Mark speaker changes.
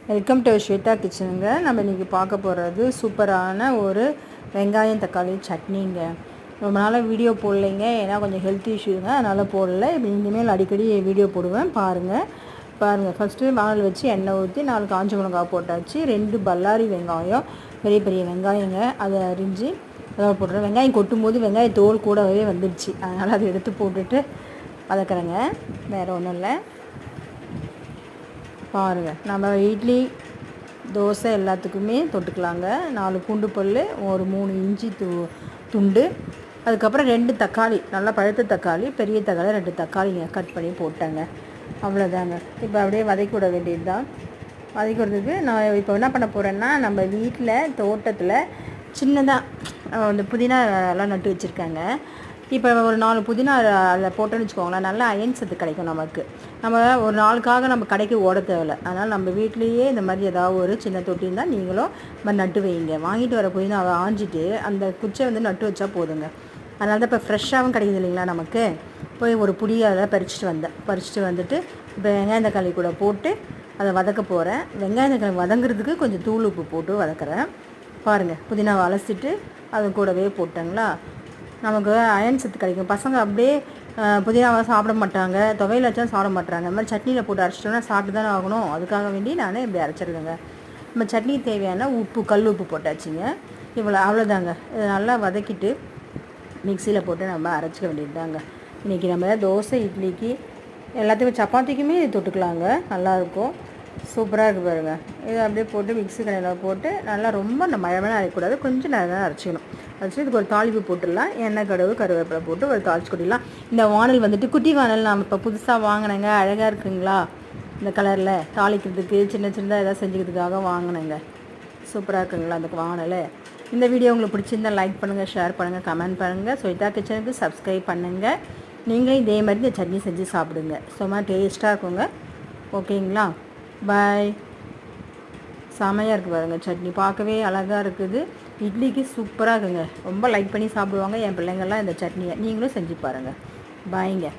Speaker 1: Welcome to Shweta கிச்சனுங்க. நம்ம இன்றைக்கி பார்க்க போகிறது சூப்பரான ஒரு வெங்காயம் தக்காளி சட்னிங்க. ரொம்ப நாளாக வீடியோ போடலைங்க, ஏன்னா கொஞ்சம் ஹெல்த் இஷ்யூங்க, அதனால் போடலை. இப்போ இனிமேல் அடிக்கடி வீடியோ போடுவேன், பாருங்கள். ஃபஸ்ட்டு வானல் வச்சு எண்ணெய் ஊற்றி 4 காஞ்ச மிளகா போட்டாச்சு. 2 பல்லாரி வெங்காயம், பெரிய பெரிய வெங்காயங்க, அதை அரிஞ்சு அதாவது போட்டுறேன். வெங்காயம் கொட்டும்போது வெங்காய தோல் கூடவே வந்துடுச்சு, அதனால் அதை எடுத்து போட்டுட்டு வதக்குறேங்க. வேறு ஒன்றும் இல்லை. பாருங்கள், நம்ம இட்லி தோசை எல்லாத்துக்குமே தொட்டுக்கலாங்க. 4 பூண்டு பல், ஒரு 3 இஞ்சி துண்டு, அதுக்கப்புறம் 2 தக்காளி, நல்லா பழுத்த தக்காளி, பெரிய தக்காளி 2 தக்காளிங்க கட் பண்ணி போட்டாங்க. அவ்வளோதாங்க. இப்போ அப்படியே வதக்கி விட வேண்டியது தான். வதக்கி விடுறதுக்கு நான் இப்போ என்ன பண்ண போகிறேன்னா, நம்ம வீட்டில் தோட்டத்தில் சின்னதாக அந்த புதினா எல்லாம் நட்டு வச்சுருக்காங்க. இப்போ ஒரு 4 புதினா அதில் போட்டோன்னு வச்சுக்கோங்களேன், நல்லா அயன் சத்து கிடைக்கும் நமக்கு. நம்ம ஒரு நாளுக்காக நம்ம கடைக்கு ஓட தேவையில்லை. அதனால் நம்ம வீட்லேயே இந்த மாதிரி ஏதாவது ஒரு சின்ன தொட்டி இருந்தால் நீங்களும் மாதிரி நட்டு வைங்க. வாங்கிட்டு வர புதினாவை ஆஞ்சிட்டு அந்த குச்சை நட்டு வச்சா போதுங்க. அதனால தான் இப்போ ஃப்ரெஷ்ஷாகவும் கிடைக்குது இல்லைங்களா நமக்கு. போய் ஒரு புடியை அதில் பறிச்சுட்டு வந்துட்டு இப்போ வெங்காயம் தக்காளி கூட போட்டு அதை வதக்க போகிறேன். வெங்காயம் தக்காளி வதங்குறதுக்கு கொஞ்சம் தூள் உப்பு போட்டு வதக்குறேன். பாருங்கள், புதினாவை அலசிட்டு அது கூடவே போட்டாங்களா, நமக்கு அயன் சத்து கிடைக்கும். பசங்க அப்படியே புதினாவை சாப்பிட மாட்டாங்க, துவையில் வச்சா சாப்பிட மாட்டாங்க. இந்த மாதிரி சட்னியில் போட்டு அரைச்சிட்டோன்னா சாப்பிட்டு தானே ஆகணும். அதுக்காக வேண்டி நான் இப்படி அரைச்சிருக்கேங்க. நம்ம சட்னி தேவையான உப்பு, கல் உப்பு போட்டாச்சுங்க. அவ்வளோதாங்க. இதை நல்லா வதக்கிட்டு மிக்சியில் போட்டு நம்ம அரைச்சிக்க வேண்டியது தாங்க. இன்றைக்கி நம்ம தோசை, இட்லிக்கு, எல்லாத்துக்கும் சப்பாத்திக்குமே இது தொட்டுக்கலாங்க. நல்லாயிருக்கும், சூப்பராக இருக்குது பாருங்கள். இதை அப்படியே போட்டு மிக்ஸி கடையில் போட்டு நல்லா ரொம்ப மழை அரைக்கூடாது, கொஞ்சம் நேரம் அரைச்சிக்கணும். அரைச்சி இதுக்கு ஒரு தாளிப்பு போட்டுடலாம். எண்ணெய் கருவேப்பிலை போட்டு ஒரு தாளிச்சு கொட்டிடலாம். இந்த வானல் குட்டி வானல் நான் இப்போ புதுசாக வாங்கினேங்க. அழகாக இருக்குங்களா, இந்த கலரில் தாளிக்கிறதுக்கு சின்னதாக ஏதாவது செஞ்சுக்கிறதுக்காக வாங்கினேங்க. சூப்பராக இருக்குங்களா அந்த வானல். இந்த வீடியோ உங்களுக்கு பிடிச்சிருந்தால் லைக் பண்ணுங்கள், ஷேர் பண்ணுங்கள், கமெண்ட் பண்ணுங்கள். ஸ்வேதா கிச்சனுக்கு சப்ஸ்கிரைப் பண்ணுங்கள். நீங்களும் இதே மாதிரி இந்த சட்னி செஞ்சு சாப்பிடுங்க. சும்மா டேஸ்ட்டாக இருக்குங்க. ஓகேங்களா, பாய். செமையாக இருக்குது பாருங்கள், சட்னி பார்க்கவே அழகாக இருக்குது. இட்லிக்கு சூப்பராக இருக்குங்க. ரொம்ப லைக் பண்ணி சாப்பிடுவாங்க என் பிள்ளைங்கள்லாம் இந்த சட்னியை. நீங்களும் செஞ்சு பாருங்கள். பாய்ங்க.